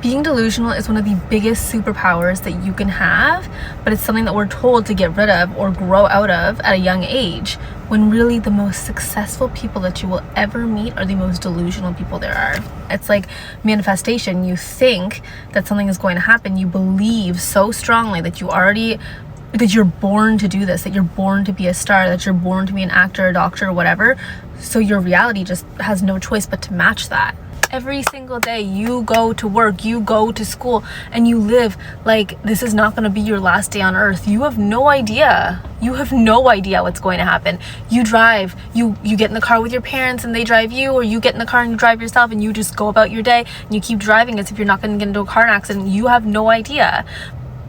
Being delusional is one of the biggest superpowers that you can have, but it's something that we're told to get rid of or grow out of at a young age, when really the most successful people that you will ever meet are the most delusional people there are. It's like manifestation. You think that something is going to happen. You believe so strongly that you're born to do this, that you're born to be a star, that you're born to be an actor, a doctor, or whatever. So your reality just has no choice but to match that. Every single day you go to work, you go to school, and you live like this is not going to be your last day on earth. You have no idea. You have no idea what's going to happen. You drive, you get in the car with your parents and they drive you, or you get in the car and you drive yourself and you just go about your day and you keep driving as if you're not going to get into a car accident. You have no idea.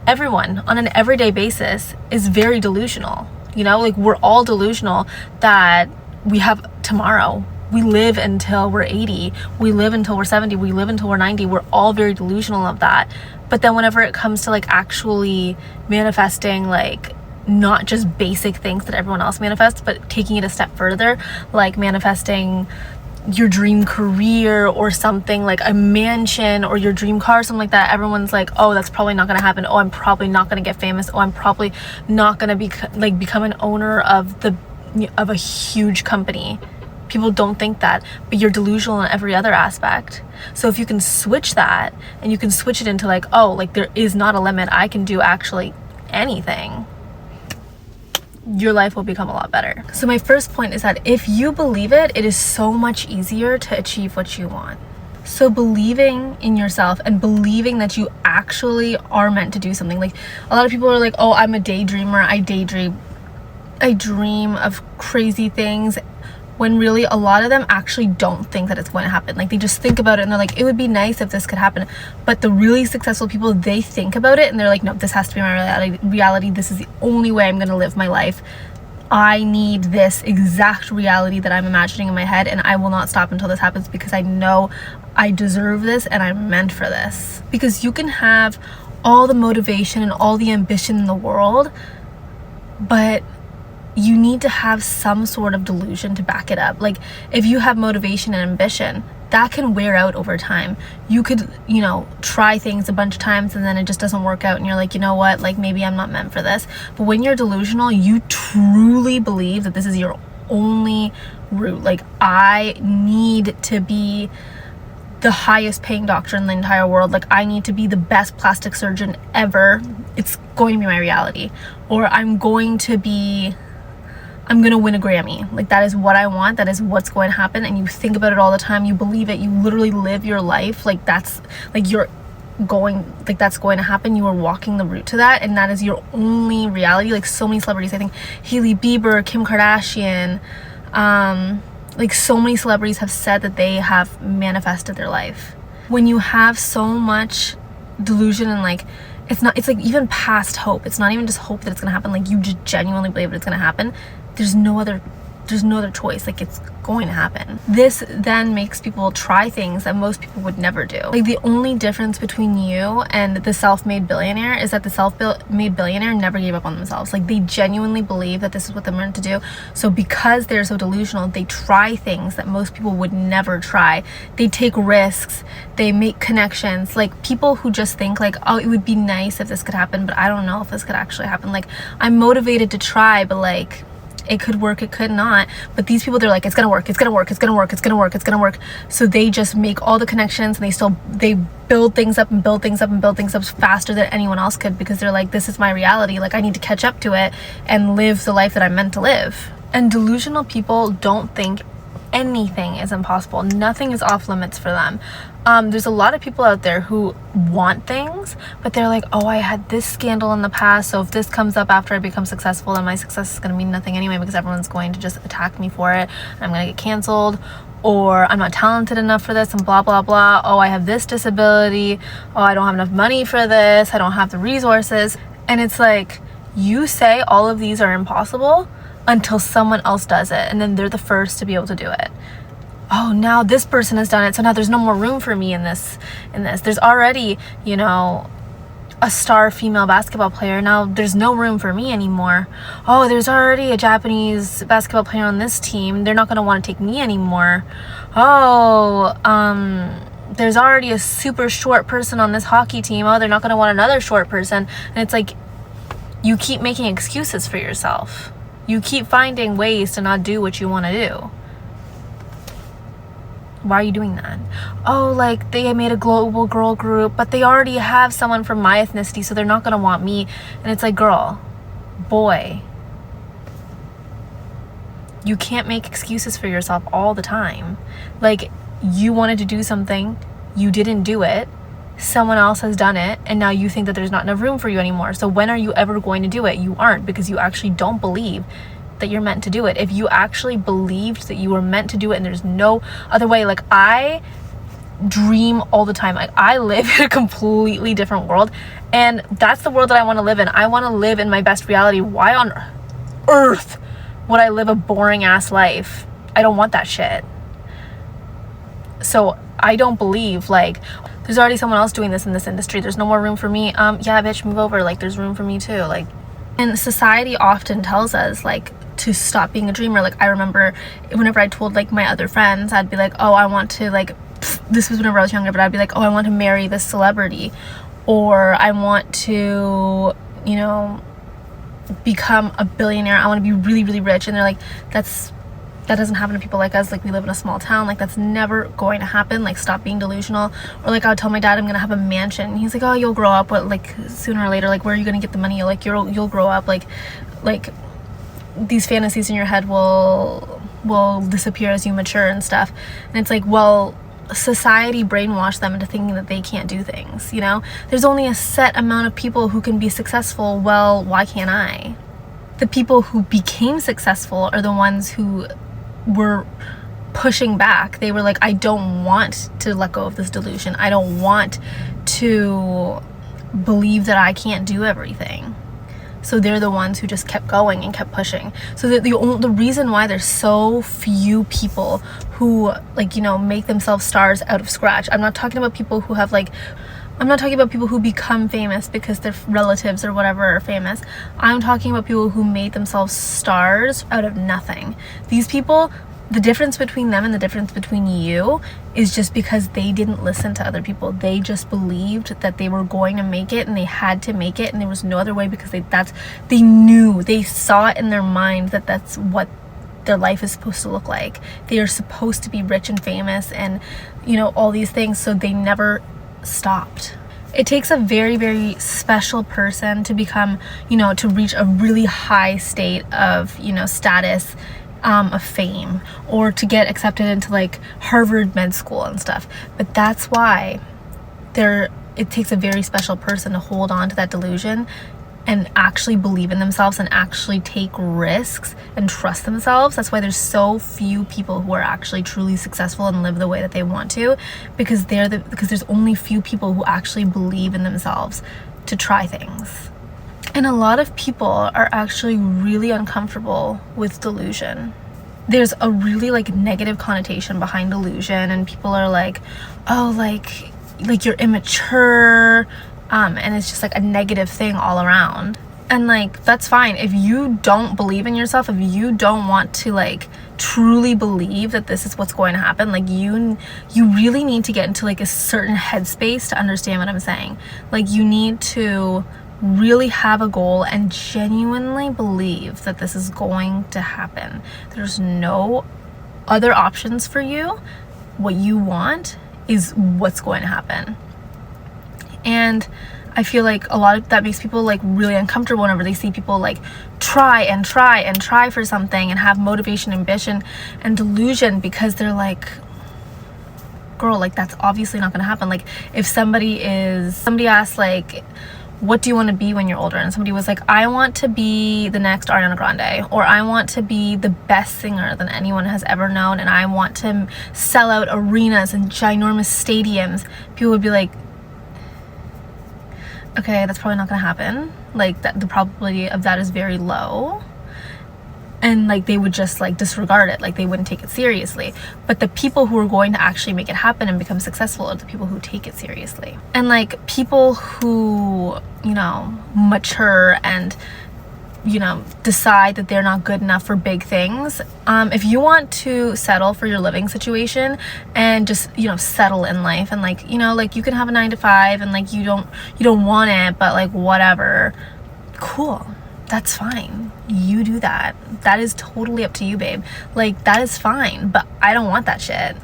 Everyone on an everyday basis is very delusional. You know, like we're all delusional that we have tomorrow. We live until we're 80, we live until we're 70, we live until we're 90. We're all very delusional of that. But then whenever it comes to like actually manifesting, like not just basic things that everyone else manifests, but taking it a step further, like manifesting your dream career or something like a mansion or your dream car, something like that, everyone's like, oh, that's probably not gonna happen. Oh, I'm probably not gonna get famous. Oh, I'm probably not gonna become an owner of a huge company. People don't think that, but you're delusional in every other aspect. So if you can switch that and you can switch it into like, oh, like there is not a limit, I can do actually anything, your life will become a lot better. So my first point is that if you believe it, it is so much easier to achieve what you want. So believing in yourself and believing that you actually are meant to do something. Like a lot of people are like, oh, I'm a daydreamer, I dream of crazy things, when really a lot of them actually don't think that it's going to happen. Like they just think about it and they're like, it would be nice if this could happen. But the really successful people, they think about it and they're like, no, this has to be my reality. This is the only way I'm going to live my life. I need this exact reality that I'm imagining in my head, and I will not stop until this happens, because I know I deserve this and I'm meant for this. Because you can have all the motivation and all the ambition in the world, but you need to have some sort of delusion to back it up. Like if you have motivation and ambition, that can wear out over time. You could, try things a bunch of times and then it just doesn't work out and you're like, you know what, like maybe I'm not meant for this. But when you're delusional, you truly believe that this is your only route. Like I need to be the highest paying doctor in the entire world. Like I need to be the best plastic surgeon ever. It's going to be my reality. Or I'm going to win a Grammy. Like that is what I want. That is what's going to happen. And you think about it all the time. You believe it. You literally live your life. Like that's like that's going to happen. You are walking the route to that. And that is your only reality. Like so many celebrities, I think Hailey Bieber, Kim Kardashian, like so many celebrities have said that they have manifested their life. When you have so much delusion and like, it's like even past hope. It's not even just hope that it's going to happen. Like you just genuinely believe that it's going to happen. There's no other choice. Like it's going to happen. This then makes people try things that most people would never do. Like the only difference between you and the self-made billionaire is that the self-made billionaire never gave up on themselves. Like they genuinely believe that this is what they're meant to do. So because they're so delusional, they try things that most people would never try. They take risks. They make connections. Like people who just think like, oh, it would be nice if this could happen, but I don't know if this could actually happen. Like I'm motivated to try, but like it could work, it could not. But these people, they're like, it's gonna work, it's gonna work, it's gonna work, it's gonna work, it's gonna work. So they just make all the connections and they build things up and build things up and build things up faster than anyone else could, because they're like, this is my reality. Like I need to catch up to it and live the life that I'm meant to live. And delusional people don't think anything is impossible. Nothing is off limits for them. There's a lot of people out there who want things, but they're like, oh, I had this scandal in the past, so if this comes up after I become successful, then my success is going to mean nothing anyway, because everyone's going to just attack me for it and I'm going to get canceled, or I'm not talented enough for this and blah blah blah. Oh, I have this disability. Oh, I don't have enough money for this. I don't have the resources. And it's like, you say all of these are impossible until someone else does it, and then they're the first to be able to do it. Oh, now this person has done it, so now there's no more room for me in this. There's already, a star female basketball player. Now there's no room for me anymore. Oh, there's already a Japanese basketball player on this team. They're not going to want to take me anymore. Oh, there's already a super short person on this hockey team. Oh, they're not going to want another short person. And it's like, you keep making excuses for yourself. You keep finding ways to not do what you want to do. Why are you doing that? Oh, like, they made a global girl group, but they already have someone from my ethnicity, so they're not going to want me. And it's like, girl, boy, you can't make excuses for yourself all the time. Like, you wanted to do something, you didn't do it, someone else has done it, and now you think that there's not enough room for you anymore. So when are you ever going to do it? You aren't, because you actually don't believe that you're meant to do it. If you actually believed that you were meant to do it and there's no other way, like, I dream all the time. Like, I live in a completely different world, and that's the world that I want to live in. I want to live in my best reality. Why on earth would I live a boring ass life? I don't want that shit. So I don't believe, like, there's already someone else doing this in this industry, there's no more room for me. Yeah, bitch, move over. Like, there's room for me too. Like, and society often tells us, like, to stop being a dreamer. Like, I remember whenever I told, like, my other friends, I'd be like, oh, I want to, like, this was whenever I was younger, but I'd be like, oh, I want to marry this celebrity, or I want to, you know, become a billionaire. I want to be really, really rich. And they're like, that doesn't happen to people like us. Like, we live in a small town. Like, that's never going to happen. Like, stop being delusional. Or, like, I would tell my dad I'm gonna have a mansion. He's like, oh, you'll grow up. But, like, sooner or later, like, where are you gonna get the money? Like, you'll grow up. Like these fantasies in your head will disappear as you mature and stuff. And it's like, well, society brainwashed them into thinking that they can't do things, you know? There's only a set amount of people who can be successful. Well, why can't I? The people who became successful are the ones who were pushing back. They were like, I don't want to let go of this delusion. I don't want to believe that I can't do everything. So they're the ones who just kept going and kept pushing. So the reason why there's so few people who, like, you know, make themselves stars out of scratch. I'm not talking about people who have, like, I'm not talking about people who become famous because their relatives or whatever are famous. I'm talking about people who made themselves stars out of nothing. These people, the difference between them and the difference between you is just because they didn't listen to other people. They just believed that they were going to make it, and they had to make it, and there was no other way, because they knew, they saw it in their mind that that's what their life is supposed to look like. They are supposed to be rich and famous and, you know, all these things. So they never stopped. It takes a very, very special person to become, you know, to reach a really high state of, you know, status, of fame, or to get accepted into, like, Harvard med school and stuff. But that's why it takes a very special person to hold on to that delusion and actually believe in themselves and actually take risks and trust themselves. That's why there's so few people who are actually truly successful and live the way that they want to, because there's only few people who actually believe in themselves to try things. And a lot of people are actually really uncomfortable with delusion. There's a really, like, negative connotation behind delusion, and people are like, oh, like you're immature, and it's just like a negative thing all around. And, like, that's fine. If you don't believe in yourself, if you don't want to, like, truly believe that this is what's going to happen, like, you really need to get into, like, a certain headspace to understand what I'm saying. Like, you need to really have a goal and genuinely believe that this is going to happen. There's no other options for you. What you want is what's going to happen. And I feel like a lot of that makes people, like, really uncomfortable whenever they see people, like, try and try and try for something and have motivation, ambition, and delusion, because they're like, girl, like, that's obviously not gonna happen. Like, if somebody asks, like, what do you want to be when you're older? And somebody was like, I want to be the next Ariana Grande, or I want to be the best singer that anyone has ever known, and I want to sell out arenas and ginormous stadiums. People would be like, okay, that's probably not gonna happen. Like, the probability of that is very low. And, like, they would just, like, disregard it. Like, they wouldn't take it seriously. But the people who are going to actually make it happen and become successful are the people who take it seriously. And, like, people who, you know, mature and decide that they're not good enough for big things. If you want to settle for your living situation and just settle in life, and like you can have a 9 to 5 and like you don't want it, but like whatever, cool, that's fine. You do that. That is totally up to you, babe. Like, that is fine, but I don't want that shit.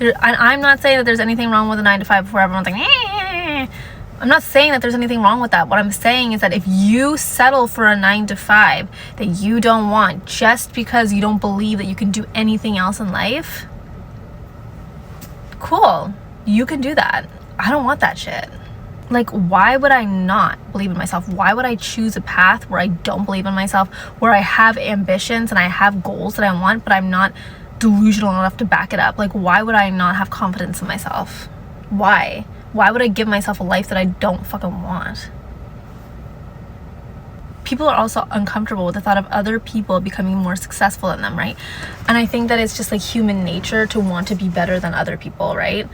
I'm not saying that there's anything wrong with a 9 to 5 before everyone's like, I'm not saying that there's anything wrong with that. What I'm saying is that if you settle for a 9 to 5 that you don't want just because you don't believe that you can do anything else in life, cool, you can do that. I don't want that shit. Like, why would I not believe in myself? Why would I choose a path where I don't believe in myself, where I have ambitions and I have goals that I want, but I'm not delusional enough to back it up? Like, why would I not have confidence in myself? Why would I give myself a life that I don't fucking want? People are also uncomfortable with the thought of other people becoming more successful than them, right? And I think that it's just like human nature to want to be better than other people, right?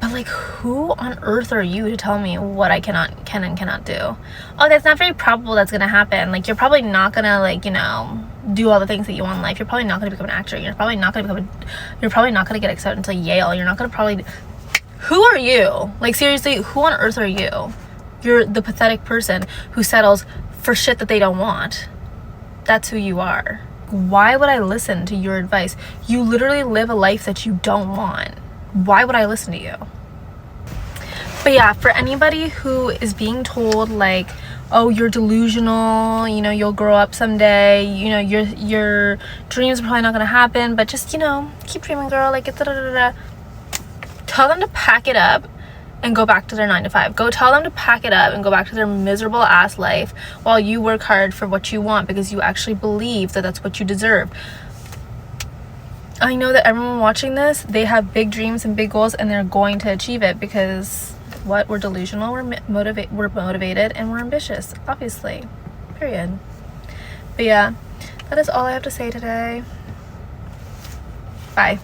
But like, who on earth are you to tell me what I can and cannot do? Oh, that's not very probable that's gonna happen. Like, you're probably not gonna do all the things that you want in life. You're probably not gonna become an actor. You're probably not gonna get accepted into Yale. You're not gonna probably. Who are you? Like, seriously, who on earth are you? You're the pathetic person who settles for shit that they don't want. That's who you are. Why would I listen to your advice? You literally live a life that you don't want. Why would I listen to you? But yeah, for anybody who is being told like, oh, you're delusional, you'll grow up someday, your dreams are probably not gonna happen, but just keep dreaming, girl, like, tell them to pack it up and go back to their 9 to 5. Go tell them to pack it up and go back to their miserable ass life while you work hard for what you want, because you actually believe that that's what you deserve. I know that everyone watching this, they have big dreams and big goals, and they're going to achieve it because we're delusional, we're motivated, and we're ambitious, obviously. Period. But yeah, that is all I have to say today. Bye.